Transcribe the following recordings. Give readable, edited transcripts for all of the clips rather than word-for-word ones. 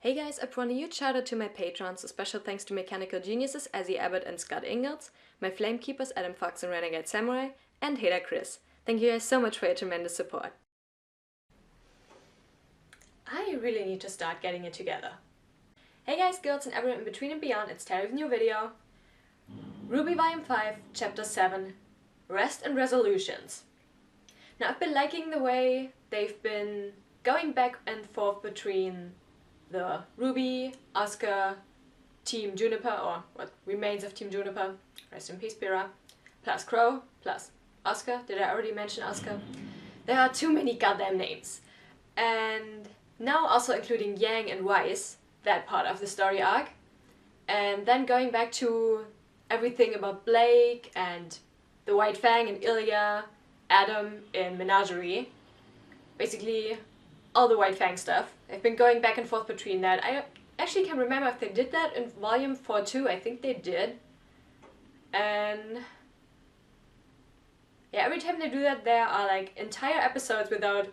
Hey guys, I brought a huge shout out to my patrons, a special thanks to Mechanical Geniuses Ezzy Abbott and Scott Ingalls, my Flamekeepers Adam Fox and RenegadeSamurai, and Heda Chris. Thank you guys so much for your tremendous support. I really need to start getting it together. Hey guys, girls, and everyone in between and beyond, it's Terry with a new video. RWBY Volume 5, Chapter 7, Rest and Resolutions. Now I've been liking the way they've been going back and forth between the Ruby, Asuka, Team Juniper, or what remains of Team Juniper, rest in peace Pyrrha, plus Crow, plus Asuka. Did I already mention Asuka? There are too many goddamn names. And now also including Yang and Weiss, that part of the story arc. And then going back to everything about Blake and the White Fang and Ilya, Adam in Menagerie. Basically all the White Fang stuff. I've been going back and forth between that. I actually can't remember if they did that in Volume 4 too. I think they did. And yeah, every time they do that, there are like entire episodes without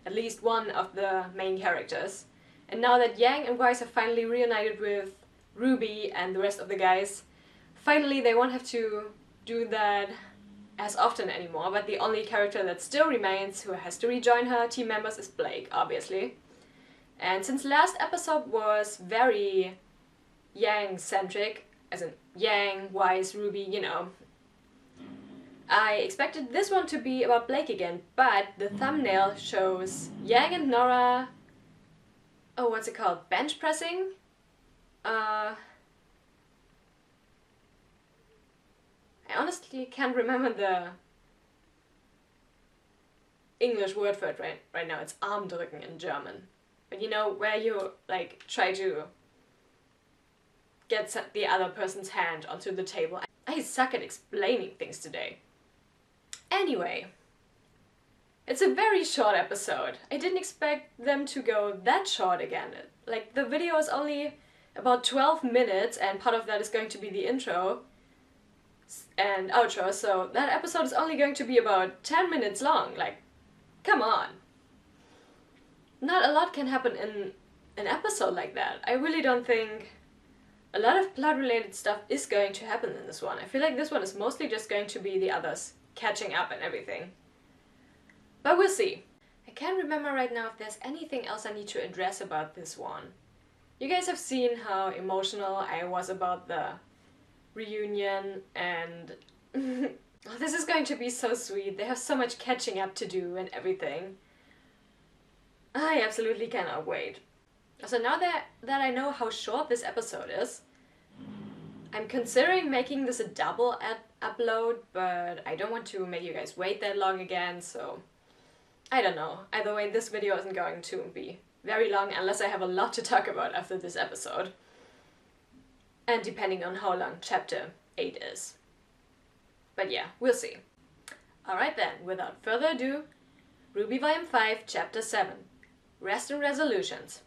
at least one of the main characters. And now that Yang and Weiss have finally reunited with Ruby and the rest of the guys, finally they won't have to do that as often anymore, but the only character that still remains who has to rejoin her team members is Blake, obviously. And since last episode was very Yang-centric, as in Yang, Weiss, Ruby, you know, I expected this one to be about Blake again, but the thumbnail shows Yang and Nora, oh, what's it called, bench pressing? I honestly can't remember the English word for it right now. It's Armdrücken in German. But you know, where you like try to get the other person's hand onto the table. I suck at explaining things today. Anyway, it's a very short episode. I didn't expect them to go that short again. Like, the video is only about 12 minutes and part of that is going to be the intro and outro, so that episode is only going to be about 10 minutes long. Like, come on. Not a lot can happen in an episode like that. I really don't think a lot of plot-related stuff is going to happen in this one. I feel like this one is mostly just going to be the others catching up and everything. But we'll see. I can't remember right now if there's anything else I need to address about this one. You guys have seen how emotional I was about the reunion, and oh, this is going to be so sweet. They have so much catching up to do and everything. I absolutely cannot wait. So now that I know how short this episode is, I'm considering making this a double upload, but I don't want to make you guys wait that long again, so I don't know. Either way, this video isn't going to be very long unless I have a lot to talk about after this episode. And depending on how long chapter 8 is. But yeah, we'll see. Alright then, without further ado, RWBY Volume 5, Chapter 7, Rest and Resolutions.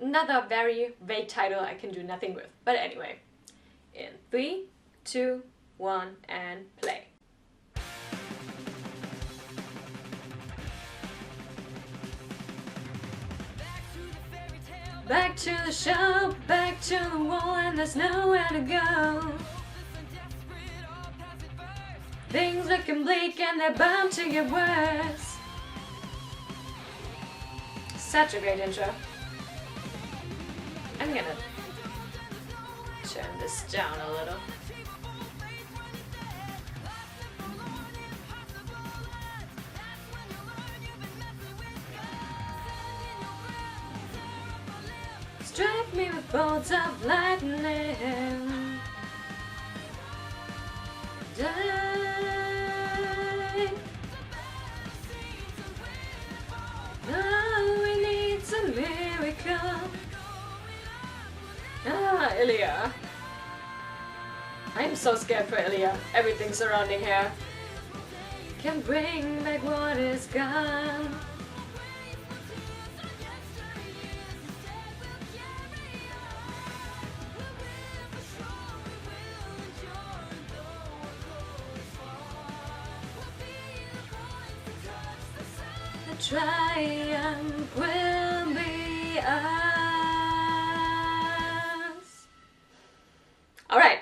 Another very vague title I can do nothing with. But anyway, in 3, 2, 1, and play. Back to the shop, back to the wall, and there's nowhere to go. Things looking bleak and they're bound to get worse. Such a great intro. I'm gonna turn this down a little. Strike me with bolts of lightning. Die. Oh, we need some miracle. Ah, Ilya. I'm so scared for Ilya. Everything surrounding her. Can bring back what is gone. triumph will be us. Alright.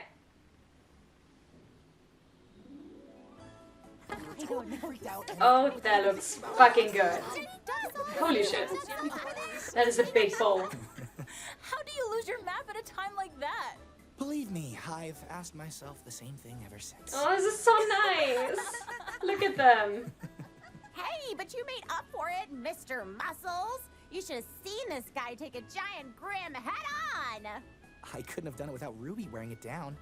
Oh, that looks fucking good. Holy shit. That is a big bowl. How do you lose your map at a time like that? Believe me, I've asked myself the same thing ever since. Oh, this is so nice. Look at them. Hey, but you made up for it, Mr. Muscles. You should have seen this guy take a giant grim head-on. I couldn't have done it without Ruby wearing it down.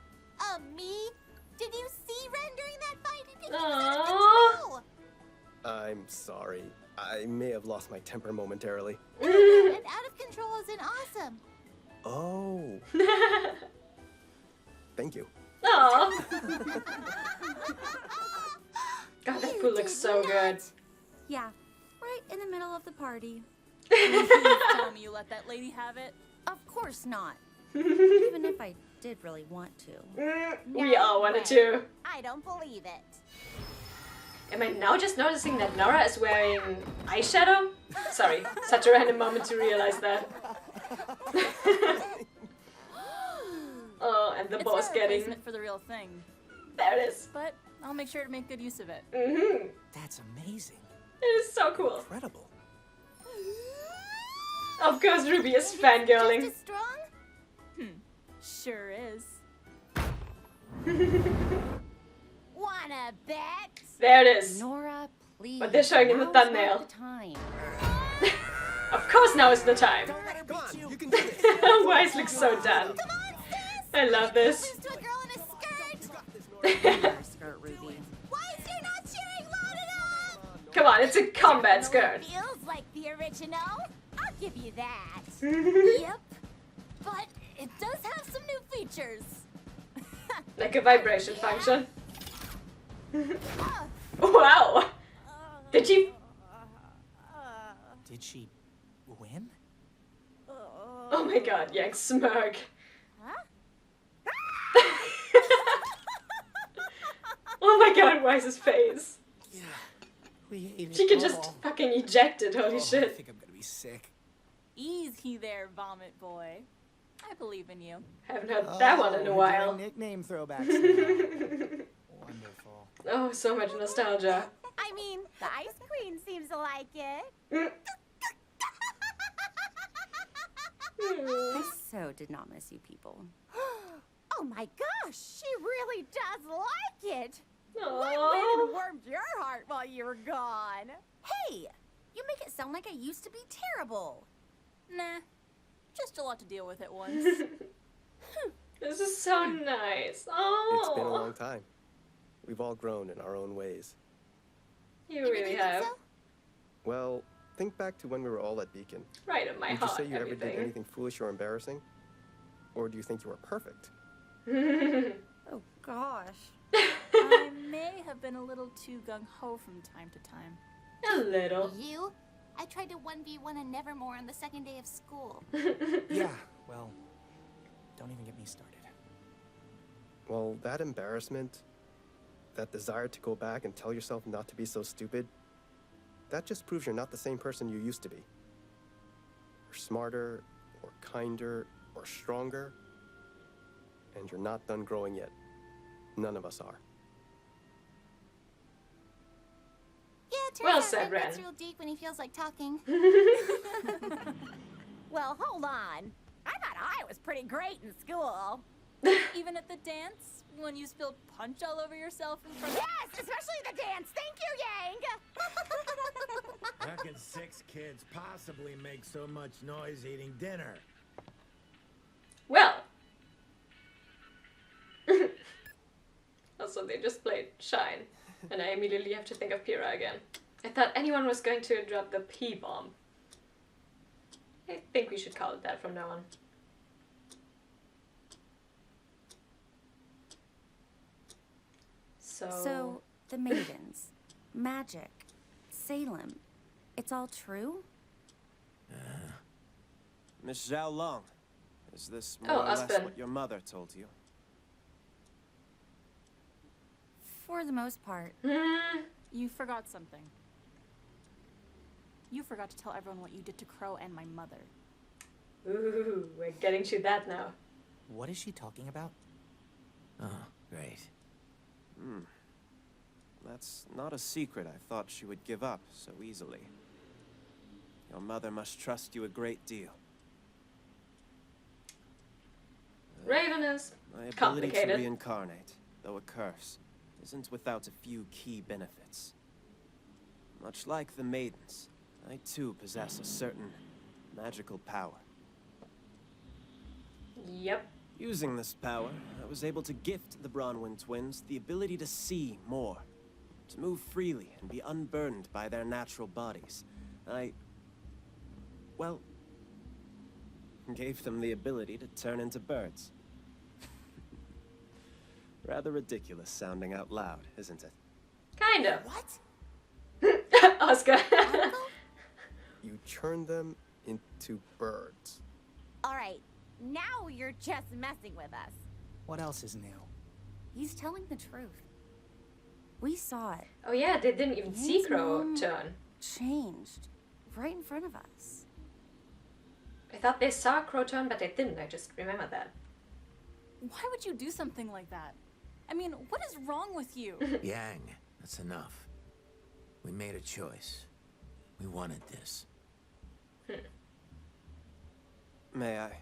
Me? Did you see Ren during that fight? He was Aww. out of control. I'm sorry. I may have lost my temper momentarily. And out of control isn't awesome. Oh. Thank you. Aww. God, that food looks so good. Yeah, right in the middle of the party. Please tell me you let that lady have it. Of course not. Even if I did really want to. We all wanted to. I don't believe it. Am I now just noticing that Nora is wearing eyeshadow? Sorry, such a random moment to realize that. Oh, and the boss getting... replacement for the real thing. There it is. But I'll make sure to make good use of it. That's amazing. It is so cool. Incredible. Of course, Ruby is fangirling. Just as strong? Sure is. Wanna bet? There it is. Nora, please. What they're showing in the now's thumbnail. not the time. Of course now is the time. Don't let her Come beat on, you. you can do this. Wise looks so done. Come on, sis! I love this. Lose to a girl in a skirt. Skirt, Ruby. Why is you not cheering loud enough? Come on, it's a combat skirt. Feels like the original. I'll give you that. Yep. But it does have some new features. Like a vibration function. Wow. Did you... Did she win? Oh my god, Yank smirk. Huh? Oh my god, Wise's face. Yeah. We ate it She could all. just fucking eject it, holy I shit. think I'm gonna be sick. Easy there, Vomit Boy. I believe in you. Haven't heard that one in a we're while. doing nickname throwbacks now. Wonderful. Oh, so much nostalgia. I mean, the Ice Queen seems to like it. I so did not miss you people. Oh my gosh, she really does like it. What went Aww. and warmed your heart while you were gone? Hey, you make it sound like I used to be terrible. Nah, just a lot to deal with at once. This is so nice. It's been a Oh, long time. We've all grown in our own ways. you really have. Well, think back to when we were all at Beacon. Right in my Would you heart, say you ever did everything. anything foolish or embarrassing? Or do you think you were perfect? Oh gosh. I may have been a little too gung-ho from time to time. A little. You? I tried to 1v1 a Nevermore on the second day of school. Yeah, well, don't even get me started. Well, that embarrassment, that desire to go back and tell yourself not to be so stupid, that just proves you're not the same person you used to be. You're smarter, or kinder, or stronger, and you're not done growing yet. None of us are. Yeah, turns Well out said, Ren gets Ren. real deep when he feels like talking. Well, hold on. I thought I was pretty great in school. Even at the dance, when you spilled punch all over yourself in front of... Yes, especially the dance. Thank you, Yang. How can 6 kids possibly make so much noise eating dinner? Well. Also, they just played Shine, and I immediately have to think of Pyrrha again. I thought anyone was going to drop the P-bomb. I think we should call it that from now on. So, the maidens, magic, Salem, it's all true? Miss Zhao Long, is this Oh, more or less Ozpin. what your mother told you? For the most part. Hmm. You forgot something. You forgot to tell everyone what you did to Crow and my mother. Ooh, we're getting to that now. What is she talking about? Oh, great. That's not a secret I thought she would give up so easily. Your mother must trust you a great deal. Raven is My ability to complicated. reincarnate, though a curse, isn't without a few key benefits. Much like the maidens, I too possess a certain magical power. Yep. Using this power, I was able to gift the Bronwyn twins the ability to see more, to move freely and be unburdened by their natural bodies. Well, gave them the ability to turn into birds. Rather ridiculous sounding out loud, isn't it? Kinda. What? Oscar. You turn them into birds. All right, now you're just messing with us. What else is new? He's telling the truth. We saw it. Oh yeah, they didn't even see His Crow mom turn. changed right in front of us. I thought they saw Crow turn, but they didn't. I just remember that. Why would you do something like that? I mean, what is wrong with you? Yang, that's enough. We made a choice. We wanted this. May I?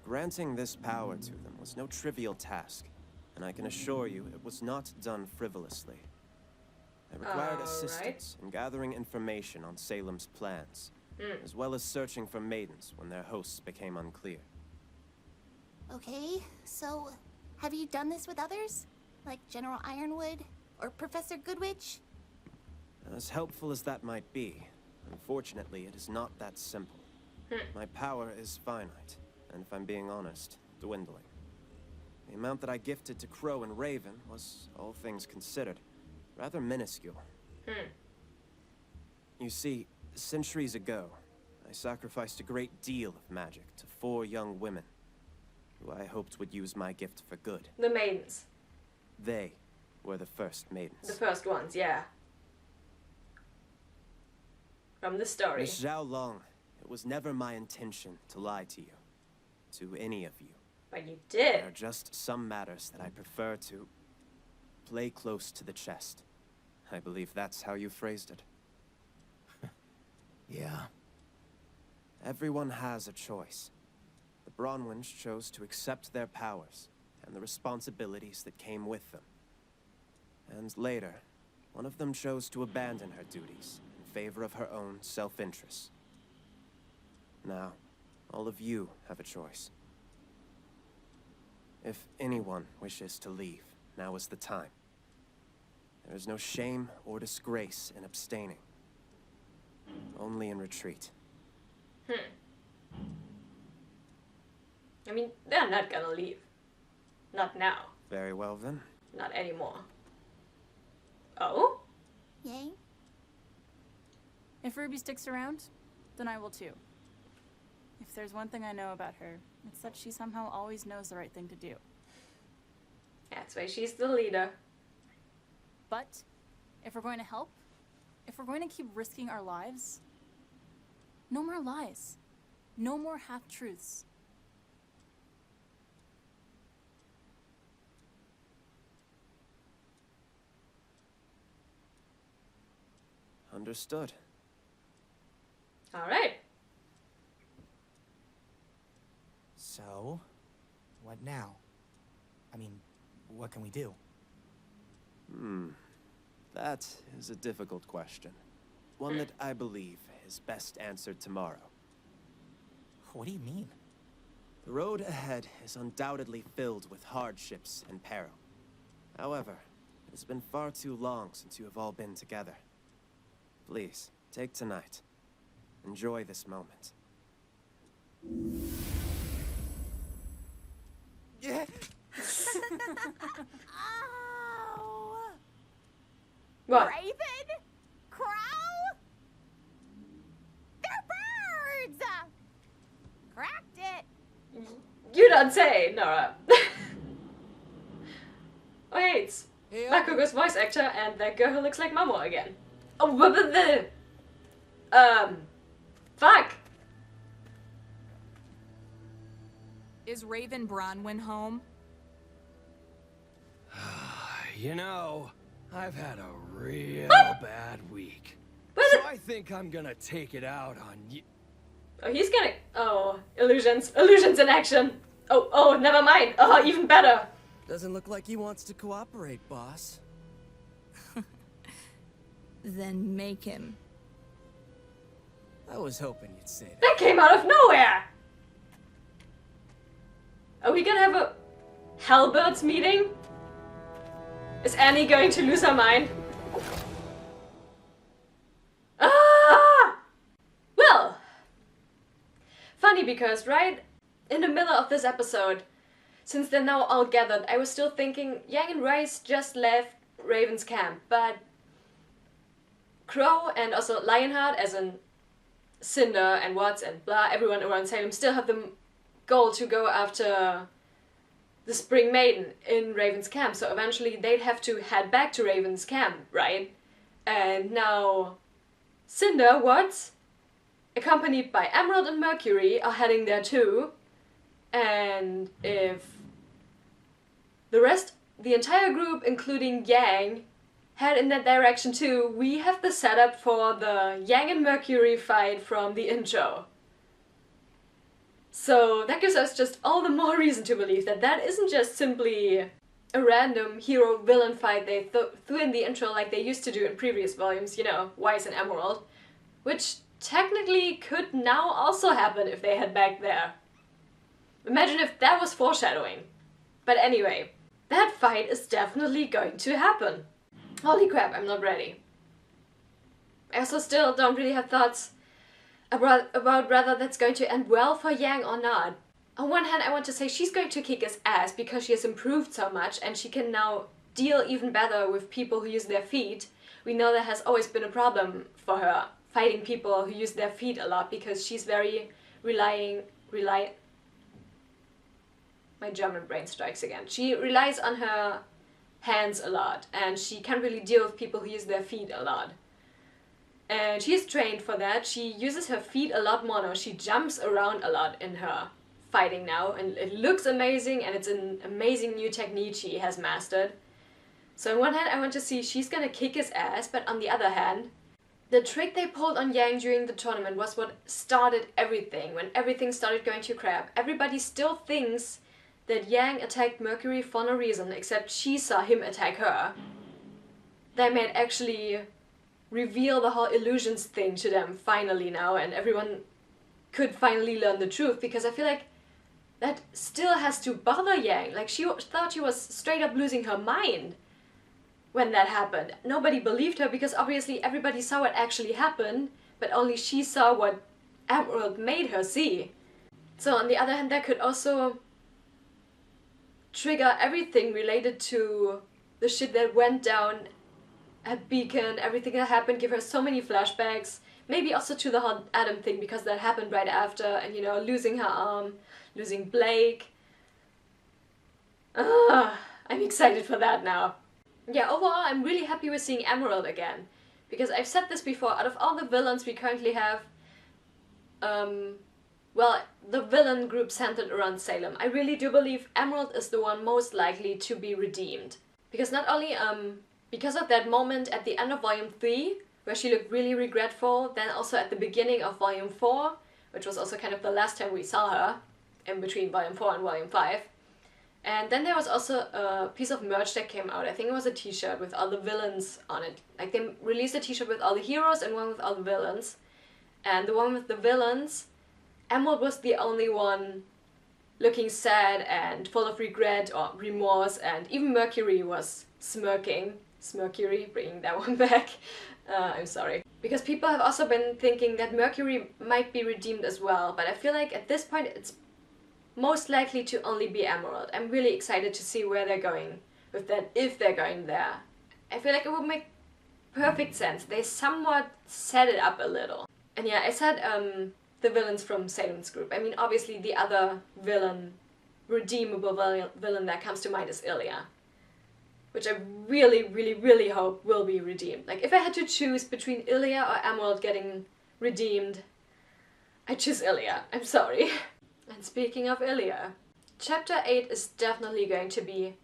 Granting this power to them was no trivial task, and I can assure you it was not done frivolously. I required Alright. assistance in gathering information on Salem's plans, as well as searching for maidens when their hosts became unclear. Okay, so have you done this with others? Like General Ironwood or Professor Goodwitch? As helpful as that might be, unfortunately it is not that simple. My power is finite, and if I'm being honest, dwindling. The amount that I gifted to Crow and Raven was, all things considered, rather minuscule. You see, centuries ago, I sacrificed a great deal of magic to 4 young women, who I hoped would use my gift for good. The maidens. They were the first maidens. The first ones, yeah. From the story. Miss Zhao Long, it was never my intention to lie to you. To any of you. But you There did. are just some matters that I prefer to play close to the chest. I believe that's how you phrased it. Yeah. Everyone has a choice. The Bronwyns chose to accept their powers and the responsibilities that came with them. And later, one of them chose to abandon her duties in favor of her own self-interest. Now, all of you have a choice. If anyone wishes to leave, now is the time. There is no shame or disgrace in abstaining. Only in retreat. I mean, they're not gonna leave. Not now. Very well then. Not anymore. Oh? Yay? If Ruby sticks around, then I will too. If there's one thing I know about her, it's that she somehow always knows the right thing to do. That's why she's the leader. But if we're going to help, if we're going to keep risking our lives, no more lies. No more half-truths. Understood. Alright. So, what now? I mean, what can we do? That is a difficult question. One that I believe is best answered tomorrow. What do you mean? The road ahead is undoubtedly filled with hardships and peril. However, it has been far too long since you have all been together. Please, take tonight. Enjoy this moment. Yeah. Oh! What? Raven? Crow? They're birds! Cracked it! You don't say, Nora. Oh, hey, it's Hey, Bakugo's voice actor and that girl who looks like Momo again. Oh, blah, blah, blah. Fuck. Is Raven Bronwyn home? You know, I've had a real bad week. So I think I'm gonna take it out on you. Oh, he's gonna... Oh, illusions. Illusions in action. Oh, never mind. Oh, even better. Doesn't look like he wants to cooperate, boss. Then make him. I was hoping you'd say that. That came out of nowhere. Are we gonna have a Hellbirds meeting? Is Annie going to lose her mind? Ah! Well, funny because right in the middle of this episode, since they're now all gathered, I was still thinking Yang and Rice just left Raven's camp, but Crow and also Lionheart, as in Cinder and Watts and blah, everyone around Salem still have the goal to go after the Spring Maiden in Raven's camp, so eventually they'd have to head back to Raven's camp, right? And now Cinder, Watts, accompanied by Emerald and Mercury, are heading there too. And if the entire group, including Yang, head in that direction too, we have the setup for the Yang and Mercury fight from the intro. So that gives us just all the more reason to believe that that isn't just simply a random hero-villain fight they threw in the intro like they used to do in previous volumes, you know, Wise and Emerald, which technically could now also happen if they head back there. Imagine if that was foreshadowing. But anyway, that fight is definitely going to happen. Holy crap, I'm not ready. I also still don't really have thoughts about whether that's going to end well for Yang or not. On one hand, I want to say she's going to kick his ass because she has improved so much and she can now deal even better with people who use their feet. We know that has always been a problem for her, fighting people who use their feet a lot because she's very my German brain strikes again. She relies on her hands a lot and she can't really deal with people who use their feet a lot. And she's trained for that. She uses her feet a lot more now. She jumps around a lot in her fighting now, and it looks amazing, and it's an amazing new technique she has mastered. So on one hand, I want to see she's gonna kick his ass, but on the other hand, the trick they pulled on Yang during the tournament was what started everything. When everything started going to crap, everybody still thinks that Yang attacked Mercury for no reason, except she saw him attack her. They might actually reveal the whole illusions thing to them finally now, and everyone could finally learn the truth, because I feel like that still has to bother Yang. Like, she thought she was straight up losing her mind when that happened. Nobody believed her because obviously everybody saw what actually happened, but only she saw what Emerald made her see. So on the other hand, that could also trigger everything related to the shit that went down at Beacon, everything that happened, give her so many flashbacks. Maybe also to the whole Adam thing, because that happened right after, and you know, losing her arm, losing Blake. I'm excited for that now. Yeah, overall I'm really happy with seeing Emerald again. Because I've said this before, out of all the villains we currently have, well, the villain group centered around Salem, I really do believe Emerald is the one most likely to be redeemed. Because not only, because of that moment at the end of Volume 3, where she looked really regretful, then also at the beginning of Volume 4, which was also kind of the last time we saw her, in between Volume 4 and Volume 5. And then there was also a piece of merch that came out. I think it was a t-shirt with all the villains on it. Like, they released a t-shirt with all the heroes and one with all the villains. And the one with the villains, Emerald was the only one looking sad and full of regret or remorse, and even Mercury was smirking. Mercury, bringing that one back. I'm sorry. Because people have also been thinking that Mercury might be redeemed as well, but I feel like at this point it's most likely to only be Emerald. I'm really excited to see where they're going with that, if they're going there. I feel like it would make perfect sense. They somewhat set it up a little. And yeah, I said the villains from Salem's group. I mean, obviously the other villain, redeemable villain that comes to mind is Ilya, which I really, really, really hope will be redeemed. Like, if I had to choose between Ilya or Emerald getting redeemed. I choose Ilya, I'm sorry. And speaking of Ilya, Chapter 8 is definitely going to be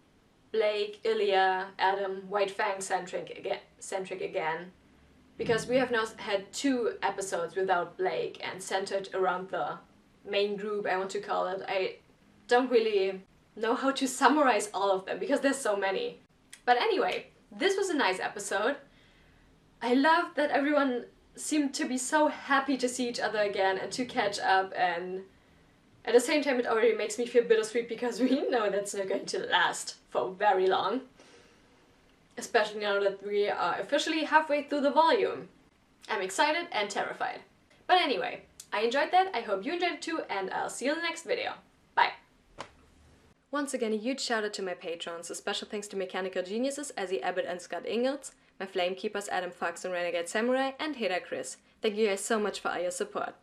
Blake, Ilya, Adam, White Fang centric again. Because we have now had 2 episodes without Blake and centered around the main group, I want to call it. I don't really know how to summarize all of them because there's so many. But anyway, this was a nice episode. I love that everyone seemed to be so happy to see each other again and to catch up, and at the same time it already makes me feel bittersweet because we know that's not going to last for very long. Especially now that we are officially halfway through the volume. I'm excited and terrified. But anyway, I enjoyed that, I hope you enjoyed it too, and I'll see you in the next video. Bye! Once again, a huge shout out to my patrons. A special thanks to Mechanical Geniuses, Ezzy Abbott and Scott Ingalls, my Flamekeepers Adam Fox and RenegadeSamurai, and Heda Chris. Thank you guys so much for all your support.